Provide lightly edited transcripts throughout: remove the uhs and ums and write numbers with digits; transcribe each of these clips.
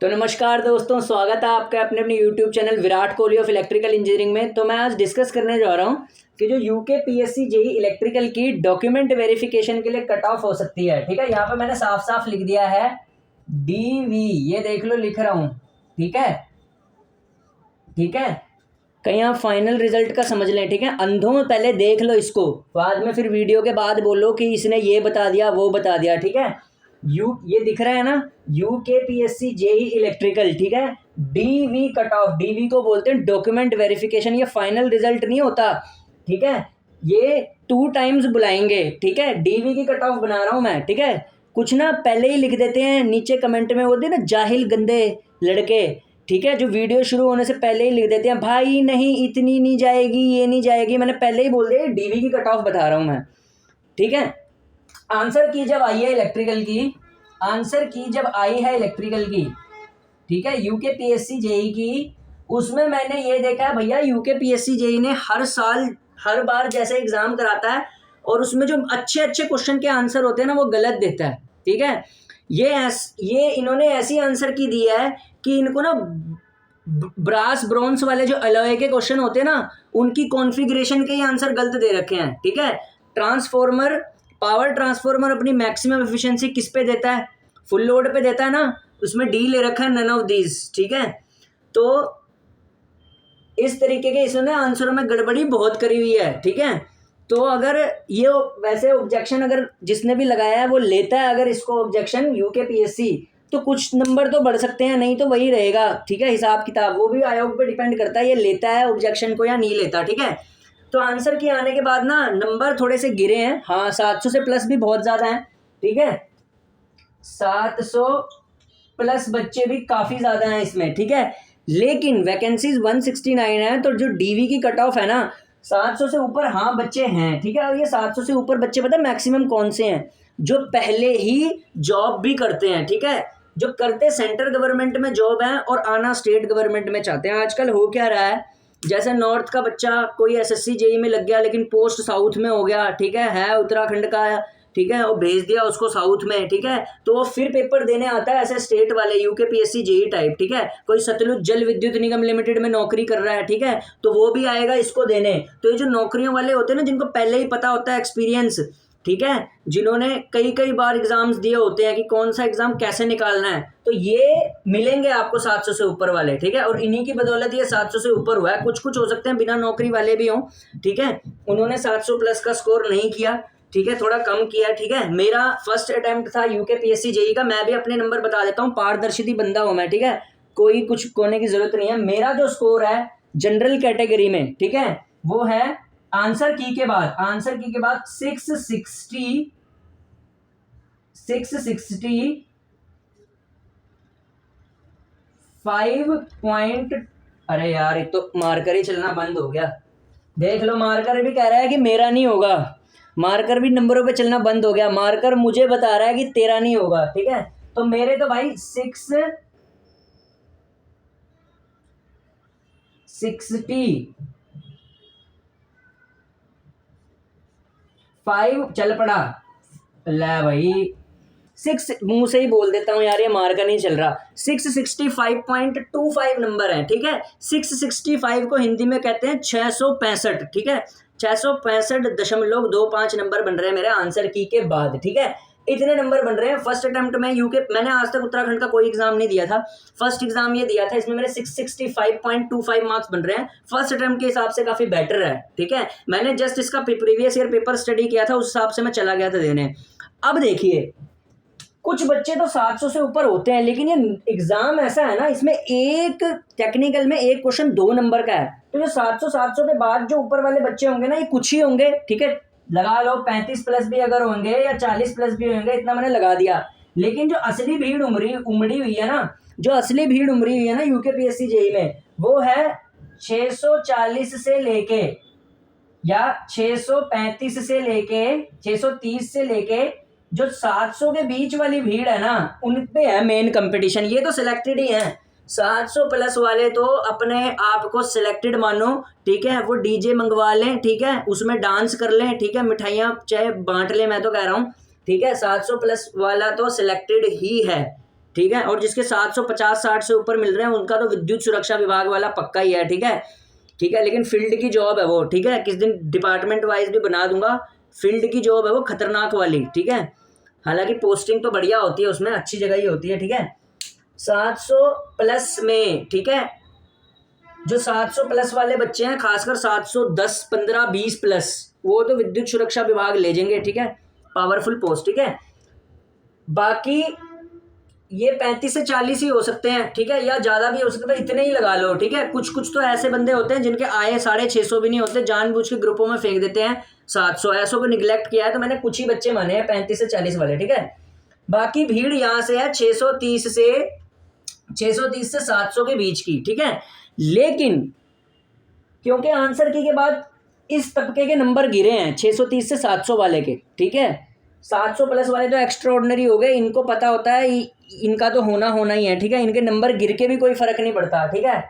तो नमस्कार दोस्तों, स्वागत है आपका अपने अपने YouTube channel Virat Kohli of electrical engineering में। तो मैं आज डिस्कस करने जा रहा हूँ कि जो यूके पीएससी जेई इलेक्ट्रिकल की डॉक्यूमेंट वेरिफिकेशन के लिए कट ऑफ हो सकती है। ठीक है, यहाँ पे मैंने साफ साफ लिख दिया है डीवी, ये देख लो लिख रहा हूँ। ठीक है, ठीक है, कहीं आप फाइनल रिजल्ट का समझ लें। ठीक है, अंधों में पहले देख लो इसको, बाद में फिर वीडियो के बाद बोलो कि इसने ये बता दिया वो बता दिया। ठीक है, ये दिख रहा है ना, यूके पीएससी जेई इलेक्ट्रिकल। ठीक है, डीवी कट ऑफ, डीवी को बोलते हैं डॉक्यूमेंट वेरिफिकेशन, ये फाइनल रिजल्ट नहीं होता। ठीक है, ये 2 टाइम्स बुलाएंगे। ठीक है, डीवी की कट ऑफ बना रहा हूं मैं। ठीक है, कुछ ना पहले ही लिख देते हैं नीचे कमेंट में, बोलते हैं ना जाहिल गंदे लड़के। ठीक है, जो वीडियो शुरू होने से पहले ही लिख देते हैं भाई नहीं इतनी नहीं जाएगी, ये नहीं जाएगी। मैंने पहले ही बोल दिया डीवी की कट ऑफ बता रहा हूं मैं। ठीक है, आंसर की जब आई है इलेक्ट्रिकल की, आंसर की जब आई है इलेक्ट्रिकल की, ठीक है, यूके पीएससी जेई की, उसमें मैंने ये देखा है भैया यूके पीएससी जेई ने हर साल हर बार जैसे एग्जाम कराता है और उसमें जो अच्छे अच्छे क्वेश्चन के आंसर होते हैं ना वो गलत देता है। ठीक है, ये इन्होंने ऐसी आंसर की दी है कि इनको ना ब्रास ब्रॉन्ज वाले जो अलॉय के क्वेश्चन होते हैं ना उनकी कॉन्फ़िगरेशन के ही आंसर गलत दे रखे हैं। ठीक है, ट्रांसफॉर्मर, पावर ट्रांसफॉर्मर अपनी मैक्सिमम एफिशिएंसी किस पे देता है? फुल लोड पे देता है ना, उसमें डी ले रखा है नन ऑफ दीज। ठीक है, तो इस तरीके के इसने आंसरों में गड़बड़ी बहुत करी हुई है। ठीक है, तो अगर ये वैसे ऑब्जेक्शन अगर जिसने भी लगाया है वो लेता है अगर इसको ऑब्जेक्शन यूके पीएससी, तो कुछ नंबर तो बढ़ सकते हैं, नहीं तो वही रहेगा। ठीक है, हिसाब किताब वो भी आयोग पे डिपेंड करता है ये लेता है ऑब्जेक्शन को या नहीं लेता। ठीक है, तो आंसर की आने के बाद ना नंबर थोड़े से गिरे हैं। हाँ, 700 से प्लस भी बहुत ज़्यादा है। ठीक है, 700 प्लस बच्चे भी काफ़ी ज़्यादा हैं इसमें। ठीक है, लेकिन वैकेंसीज 169 है, तो जो डीवी की कट ऑफ है ना 700 से ऊपर हाँ बच्चे हैं। ठीक है, और ये 700 से ऊपर बच्चे पता है मैक्सिमम कौन से हैं? जो पहले ही जॉब भी करते हैं। ठीक है, जो करते सेंट्रल गवर्नमेंट में जॉब है और आना स्टेट गवर्नमेंट में चाहते हैं। आजकल हो क्या रहा है, जैसे नॉर्थ का बच्चा कोई एसएससी जेई में लग गया लेकिन पोस्ट साउथ में हो गया। ठीक है उत्तराखंड का। ठीक है, वो भेज दिया उसको साउथ में। ठीक है, तो वो फिर पेपर देने आता है ऐसे स्टेट वाले यूके पीएससी जेई टाइप। ठीक है, कोई सतलुज जल विद्युत निगम लिमिटेड में नौकरी कर रहा है। ठीक है, तो वो भी आएगा इसको देने। तो ये जो नौकरियों वाले होते हैं ना जिनको पहले ही पता होता है एक्सपीरियंस, ठीक है, जिन्होंने कई कई बार एग्जाम्स दिए होते हैं कि कौन सा एग्जाम कैसे निकालना है, तो ये मिलेंगे आपको 700 से ऊपर वाले। ठीक है, और इन्हीं की बदौलत ये 700 से ऊपर हुआ है। कुछ कुछ हो सकते हैं बिना नौकरी वाले भी हों। ठीक है, उन्होंने 700 प्लस का स्कोर नहीं किया। ठीक है, थोड़ा कम किया। ठीक है, मेरा फर्स्ट अटेम्प्ट था यूके पीएससी जेई का। मैं भी अपने नंबर बता देता हूँ, पारदर्शी बंदा हूँ मैं। ठीक है, कोई कुछ कोने की जरूरत नहीं है। मेरा जो स्कोर है जनरल कैटेगरी में, ठीक है, वो है आंसर की के बाद 660 5 अरे यार एक तो मार्कर ही चलना बंद हो गया। देख लो, मार्कर भी कह रहा है कि मेरा नहीं होगा, मार्कर भी नंबरों पे चलना बंद हो गया। मार्कर मुझे बता रहा है कि तेरा नहीं होगा। ठीक है, तो मेरे तो भाई 665 चल पड़ा। ले भाई 6 मुंह से ही बोल देता हूँ यार, ये मार्कर नहीं चल रहा। 665.25 नंबर है। ठीक है, 665 को हिंदी में कहते हैं 665। ठीक है, 665.25 नंबर बन रहे हैं मेरे आंसर की के बाद। ठीक है, इतने नंबर बन रहे हैं। फर्स्ट अटेम्प्ट में यूके, मैंने आज तक उत्तराखंड का कोई एग्जाम नहीं दिया था, फर्स्ट एग्जाम ये दिया था, इसमें मेरे 665.25 मार्क्स बन रहे हैं। फर्स्ट अटेम्प्ट के हिसाब से काफी बेटर है। ठीक है, मैंने जस्ट इसका प्रीवियस ईयर पेपर स्टडी किया था, उस हिसाब से मैं चला गया था देने। अब देखिए, कुछ बच्चे तो 700 से ऊपर होते हैं, लेकिन ये एग्जाम ऐसा है ना, इसमें एक टेक्निकल में एक क्वेश्चन 2 नंबर का है। तो जो 700 के बाद जो ऊपर वाले बच्चे होंगे ना, ये कुछ ही होंगे। ठीक है, लगा लो 35 प्लस भी अगर होंगे या 40 प्लस भी होंगे, इतना मैंने लगा दिया। लेकिन जो असली भीड़ उमड़ी हुई है ना, जो असली भीड़ उमड़ी हुई है ना यूके पीएससी जेई में, वो है 640 से लेके या 635 से लेके 630 से लेके जो 700 के बीच वाली भीड़ है ना, उन पे है मेन कंपटीशन। ये तो सिलेक्टेड ही है। 700 प्लस वाले तो अपने आप को सिलेक्टेड मानो। ठीक है, वो डीजे मंगवा लें, ठीक है, उसमें डांस कर लें, ठीक है, मिठाइयाँ चाहे बांट लें, मैं तो कह रहा हूँ। ठीक है, 700 प्लस वाला तो सिलेक्टेड ही है। ठीक है, और जिसके 750-60 से ऊपर मिल रहे हैं उनका तो विद्युत सुरक्षा विभाग वाला पक्का ही है, ठीक है, ठीक है, लेकिन फील्ड की जॉब है वो, ठीक है, किस दिन डिपार्टमेंट वाइज भी बना दूंगा, फील्ड की जॉब है वो खतरनाक वाली, ठीक है, हालांकि पोस्टिंग तो बढ़िया होती है उसमें, अच्छी जगह ही होती है, ठीक है। 700 प्लस में, ठीक है, जो 700 प्लस वाले बच्चे हैं, खासकर 710, 15, 20 प्लस, वो तो विद्युत सुरक्षा विभाग ले जाएंगे, ठीक है, पावरफुल पोस्ट, ठीक है। बाकी ये 35 से 40 ही हो सकते हैं, ठीक है, या ज़्यादा भी हो सकता है, इतने ही लगा लो, ठीक है। कुछ कुछ तो ऐसे बंदे होते हैं जिनके आए 650 भी नहीं होते, जानबूझ के ग्रुपों में फेंक देते हैं 700, ऐसों को निगलेक्ट किया है, तो मैंने कुछ ही बच्चे माने हैं 35 से 40 वाले, ठीक है। बाकी भीड़ यहाँ से है 630 से 700 के बीच की, ठीक है। लेकिन क्योंकि आंसर की के बाद इस तबके के नंबर गिरे हैं 630 से 700 वाले के, ठीक है, 700 प्लस वाले तो एक्स्ट्रा ऑर्डिनरी हो गए, इनको पता होता है इनका तो होना ही है, ठीक है, इनके नंबर गिर के भी कोई फर्क नहीं पड़ता, ठीक है।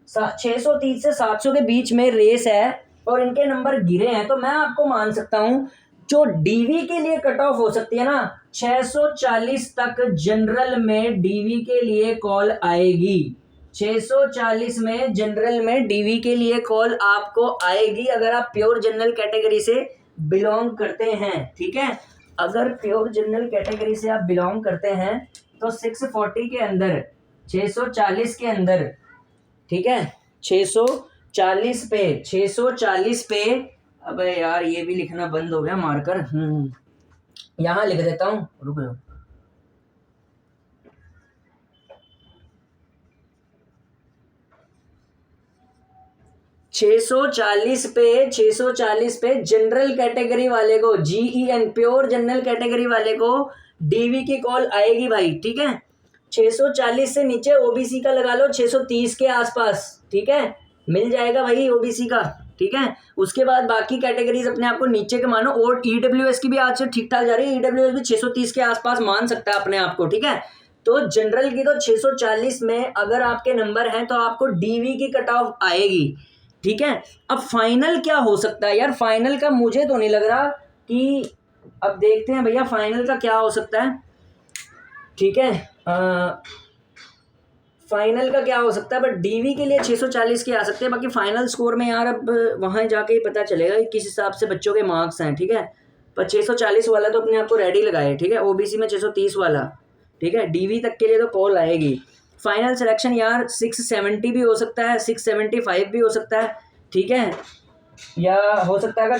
630 से 700 के बीच में रेस है और इनके नंबर गिरे हैं, तो मैं आपको मान सकता हूं जो डीवी के लिए कट ऑफ हो सकती है ना, 640 तक जनरल में डीवी के लिए कॉल आएगी, 640 में जनरल में डीवी के लिए कॉल आपको आएगी अगर आप प्योर जनरल कैटेगरी से बिलोंग करते हैं, ठीक है। अगर प्योर जनरल कैटेगरी से आप बिलोंग करते हैं तो 640 के अंदर, 640 के अंदर, ठीक है, 640 पे अबे यार ये भी लिखना बंद हो गया मार्कर, यहाँ लिख देता हूँ, रुक जाओ, 640 पे जनरल कैटेगरी वाले को, GEN प्योर जनरल कैटेगरी वाले को डीवी की कॉल आएगी भाई, ठीक है। 640 से नीचे ओबीसी का लगा लो 630 के आसपास, ठीक है, मिल जाएगा भाई ओबीसी का, ठीक है। उसके बाद बाकी कैटेगरीज अपने आप को नीचे के मानो, और ईडब्ल्यूएस की भी आज से ठीक ठाक जा रही है, ईडब्ल्यूएस भी 630 के आसपास मान सकता है अपने आप को, ठीक है। तो जनरल की तो 640 में अगर आपके नंबर हैं तो आपको डीवी की कट ऑफ आएगी, ठीक है। अब फाइनल क्या हो सकता है यार, फाइनल का मुझे तो नहीं लग रहा कि, अब देखते हैं भैया फाइनल का क्या हो सकता है, ठीक है, फाइनल का क्या हो सकता है, बट डीवी के लिए 640 के आ सकते हैं, बाकी फाइनल स्कोर में यार अब वहाँ जाके ही पता चलेगा कि किस हिसाब से बच्चों के मार्क्स हैं, ठीक है। पर 640 वाला तो अपने आप को रेडी लगाए, ठीक है, ओबीसी में 630 वाला, ठीक है, डीवी तक के लिए तो कॉल आएगी। फाइनल सिलेक्शन यार 670 भी हो सकता है, 675 भी हो सकता है, ठीक है, या हो सकता है अगर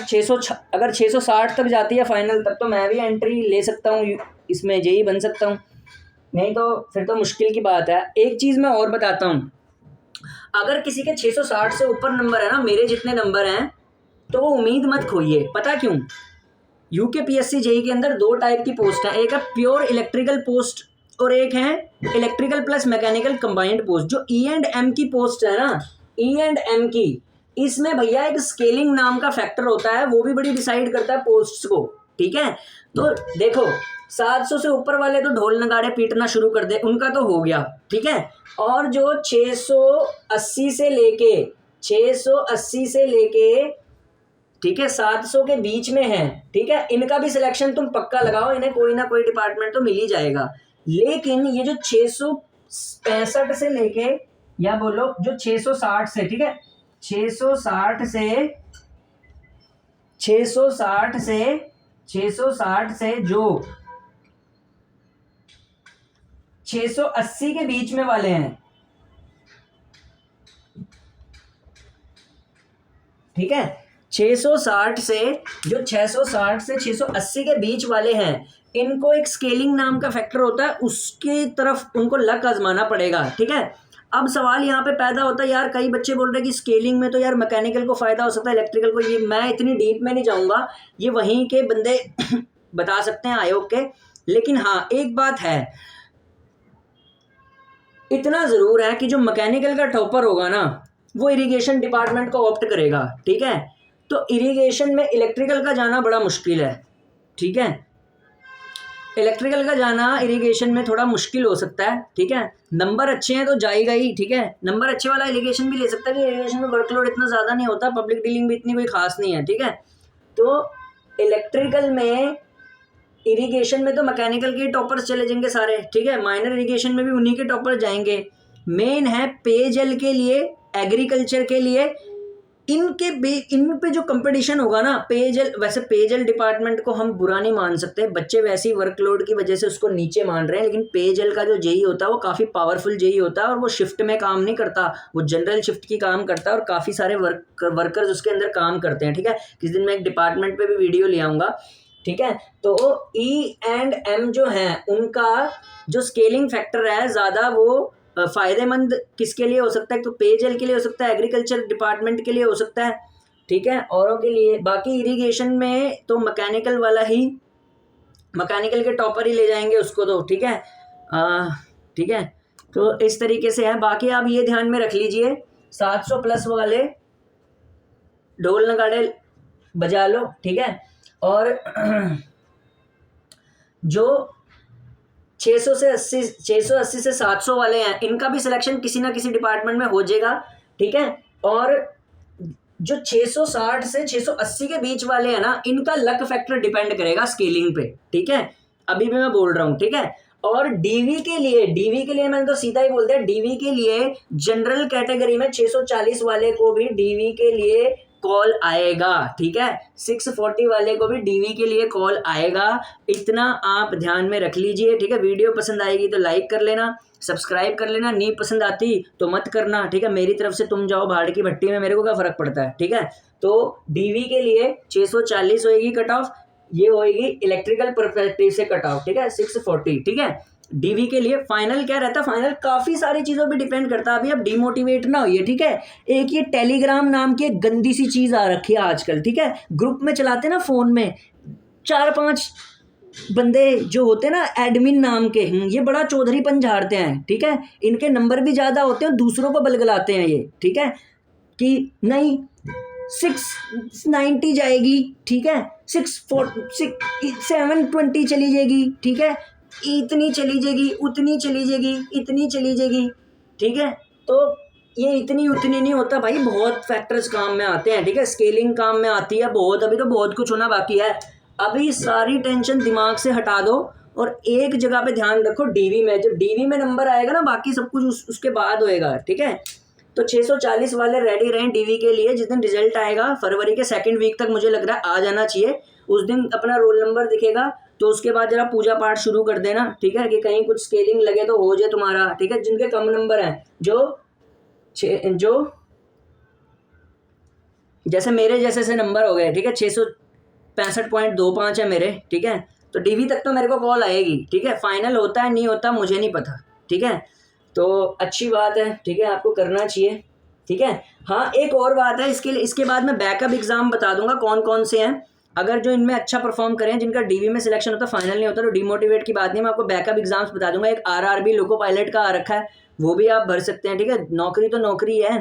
660 तक जाती है फाइनल, तब तो मैं भी एंट्री ले सकता हूँ इसमें, जेई बन सकता हूँ, नहीं तो फिर तो मुश्किल की बात है। एक चीज़ मैं और बताता हूँ, अगर किसी के 660 से ऊपर नंबर है ना, मेरे जितने नंबर हैं, तो वो उम्मीद मत खोइए, पता क्यों, यूकेपीएससी जेई के अंदर 2 टाइप की पोस्ट है, एक है प्योर इलेक्ट्रिकल पोस्ट और एक है electrical plus mechanical combined post. जो E&M की पोस्ट है ना, E&M की, इसमें भैया एक स्केलिंग नाम का फैक्टर होता है, वो भी बड़ी डिसाइड करता है पोस्ट्स को, ठीक है। तो देखो 700 से ऊपर वाले तो ढोल नगाड़े पीटना शुरू कर दे, उनका तो हो गया, ठीक है, और जो 680 से लेके ठीक है 700 के बीच में है, ठीक है, इनका भी सिलेक्शन तुम पक्का लगाओ, इन्हें कोई ना कोई डिपार्टमेंट तो मिल ही जाएगा। लेकिन ये जो 665 से लेके, या बोलो जो 660 से, ठीक है, 660 से जो 680 के बीच में वाले हैं, ठीक है, 660 से 680 के बीच वाले हैं, इनको एक स्केलिंग नाम का फैक्टर होता है, उसके तरफ उनको लक आजमाना पड़ेगा, ठीक है। अब सवाल यहाँ पे पैदा होता है, यार कई बच्चे बोल रहे हैं कि स्केलिंग में तो यार मैकेनिकल को फ़ायदा हो सकता है, इलेक्ट्रिकल को, ये मैं इतनी डीप में नहीं जाऊँगा, ये वहीं के बंदे बता सकते हैं आयोग के। लेकिन हाँ एक बात है, इतना ज़रूर है कि जो मैकेनिकल का टॉपर होगा ना, वो इरिगेशन डिपार्टमेंट को ऑप्ट करेगा, ठीक है। तो इरिगेशन में इलेक्ट्रिकल का जाना बड़ा मुश्किल है, ठीक है, इलेक्ट्रिकल का जाना इरिगेशन में थोड़ा मुश्किल हो सकता है, ठीक है। नंबर अच्छे हैं तो जाएगा ही, ठीक है, नंबर अच्छे वाला इरिगेशन भी ले सकता है कि इरिगेशन में वर्कलोड इतना ज़्यादा नहीं होता, पब्लिक डीलिंग भी इतनी कोई खास नहीं है, ठीक है। तो इलेक्ट्रिकल में इरिगेशन में तो मैकेनिकल के टॉपर्स चले जाएंगे सारे, ठीक है, माइनर इरिगेशन में भी उन्हीं के टॉपर जाएंगे। मेन है पेयजल के लिए, एग्रीकल्चर के लिए, इन पे जो कंपटीशन होगा ना पेयजल, वैसे पेयजल डिपार्टमेंट को हम बुरा नहीं मान सकते, बच्चे वैसे ही वर्कलोड की वजह से उसको नीचे मान रहे हैं, लेकिन पेयजल का जो जेई होता है वो काफ़ी पावरफुल जेई होता है और वो शिफ्ट में काम नहीं करता, वो जनरल शिफ्ट की काम करता है और काफ़ी सारे वर्कर्स उसके अंदर काम करते हैं, ठीक है। किस दिन मैं एक डिपार्टमेंट पे भी वीडियो ले आऊँगा, ठीक है। तो E&M जो है उनका जो स्केलिंग फैक्टर है ज़्यादा वो फ़ायदेमंद किसके लिए हो सकता है, तो पेयजल के लिए हो सकता है, एग्रीकल्चर डिपार्टमेंट के लिए हो सकता है, ठीक है, औरों के लिए। बाकी इरिगेशन में तो मैकेनिकल वाला ही, मैकेनिकल के टॉपर ही ले जाएंगे उसको तो, ठीक है। ठीक है, तो इस तरीके से है। बाकी आप ये ध्यान में रख लीजिए 700 प्लस वाले ढोल नगाड़े बजा लो, ठीक है। और जो 680 से 700 वाले हैं इनका भी सिलेक्शन किसी ना किसी डिपार्टमेंट में हो जाएगा, ठीक है। और जो 660 से 680 के बीच वाले हैं ना इनका लक फैक्टर डिपेंड करेगा स्केलिंग पे, ठीक है, अभी भी मैं बोल रहा हूँ, ठीक है। और डीवी के लिए मैंने तो सीधा ही बोल दिया, डीवी के लिए जनरल कैटेगरी में 640 वाले को भी डीवी के लिए कॉल आएगा, ठीक है। 640 वाले को भी डीवी के लिए कॉल आएगा, इतना आप ध्यान में रख लीजिए, ठीक है। वीडियो पसंद आएगी तो लाइक कर लेना, सब्सक्राइब कर लेना, नहीं पसंद आती तो मत करना, ठीक है। मेरी तरफ से तुम जाओ भाड़ की भट्टी में, मेरे को क्या फ़र्क पड़ता है, ठीक है। तो डीवी के लिए 640 होएगी कट ऑफ, ये होएगी इलेक्ट्रिकल परस्पेक्टिव से कट ऑफ, ठीक है, 640, ठीक है। डीवी के लिए फाइनल क्या रहता है, फाइनल काफ़ी सारी चीज़ों पे डिपेंड करता है, अभी आप डिमोटिवेट ना होइए, ठीक है। एक ये टेलीग्राम नाम की एक गंदी सी चीज़ आ रखी है आजकल, ठीक है, ग्रुप में चलाते ना फ़ोन में 4-5 बंदे जो होते हैं ना एडमिन नाम के, ये बड़ा चौधरीपन झाड़ते हैं, ठीक है। इनके नंबर भी ज़्यादा होते हैं, दूसरों को बलगलाते हैं ये, ठीक है, कि नहीं 690 जाएगी, ठीक है, 720 चली जाएगी, ठीक है, इतनी चली जाएगी, उतनी चली जाएगी, इतनी चली जाएगी, ठीक है। तो ये इतनी उतनी नहीं होता भाई, बहुत फैक्टर्स काम में आते हैं, ठीक है, स्केलिंग काम में आती है बहुत, अभी तो बहुत कुछ होना बाकी है। अभी सारी टेंशन दिमाग से हटा दो और एक जगह पे ध्यान रखो, डीवी में, जब डीवी में नंबर आएगा ना बाकी सब कुछ उसके बाद होएगा, ठीक है। तो 640 वाले रेडी रहें डीवी के लिए, जिस दिन रिजल्ट आएगा फरवरी के 2nd वीक तक मुझे लग रहा है आ जाना चाहिए, उस दिन अपना रोल नंबर दिखेगा, तो उसके बाद जरा पूजा पाठ शुरू कर देना, ठीक है, कि कहीं कुछ स्केलिंग लगे तो हो जाए तुम्हारा, ठीक है। जिनके कम नंबर हैं, जो जैसे मेरे जैसे से नंबर हो गए, ठीक है, 665.25 है मेरे, ठीक है, तो डीवी तक तो मेरे को कॉल आएगी, ठीक है। फाइनल होता है नहीं होता मुझे नहीं पता, ठीक है, तो अच्छी बात है, ठीक है, आपको करना चाहिए, ठीक है। हाँ, एक और बात है, इसके बाद मैं बैकअप एग्जाम बता दूंगा कौन कौन से हैं, अगर जो इनमें अच्छा परफॉर्म करें, जिनका डीवी में सिलेक्शन होता है फाइनल नहीं होता, तो डिमोटिवेट की बात नहीं, मैं आपको बैकअप एग्जाम्स बता दूंगा। एक आरआरबी लोको पायलट का आ रखा है, वो भी आप भर सकते हैं, ठीक है, नौकरी तो नौकरी है,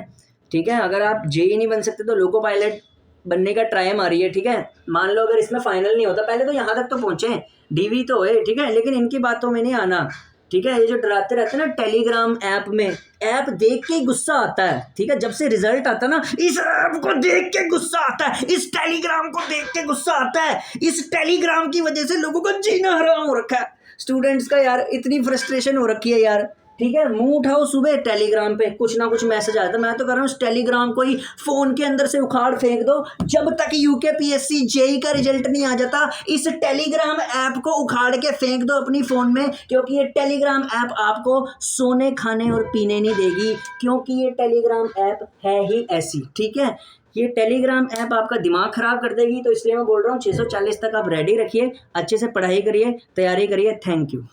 ठीक है। अगर आप जेई नहीं बन सकते तो लोको पायलट बनने का ट्राई मारिए, ठीक है। मान लो अगर इसमें फाइनल नहीं होता, पहले तो यहाँ तक तो पहुँचे, डीवी तो है, ठीक है, लेकिन इनकी बातों में नहीं आना, ठीक है। ये जो डराते रहते हैं ना टेलीग्राम ऐप में, ऐप देख के गुस्सा आता है, ठीक है, जब से रिजल्ट आता है ना इस ऐप को देख के गुस्सा आता है, इस टेलीग्राम को देख के गुस्सा आता है, इस टेलीग्राम की वजह से लोगों का जीना हराम हो रखा है, स्टूडेंट्स का यार इतनी फ्रस्ट्रेशन हो रखी है यार, ठीक है। मुंह उठाओ सुबह टेलीग्राम पे कुछ ना कुछ मैसेज आता है, मैं तो कर रहा हूँ टेलीग्राम को ही फोन के अंदर से उखाड़ फेंक दो, जब तक यूकेपीएससी जेई का रिजल्ट नहीं आ जाता इस टेलीग्राम ऐप को उखाड़ के फेंक दो अपनी फ़ोन में, क्योंकि ये टेलीग्राम ऐप आपको सोने खाने और पीने नहीं देगी, क्योंकि ये टेलीग्राम ऐप है ही ऐसी, ठीक है। ये टेलीग्राम ऐप आपका दिमाग ख़राब कर देगी, तो इसलिए मैं बोल रहा हूँ 640 तक आप रेडी रखिए, अच्छे से पढ़ाई करिए, तैयारी करिए। Thank you.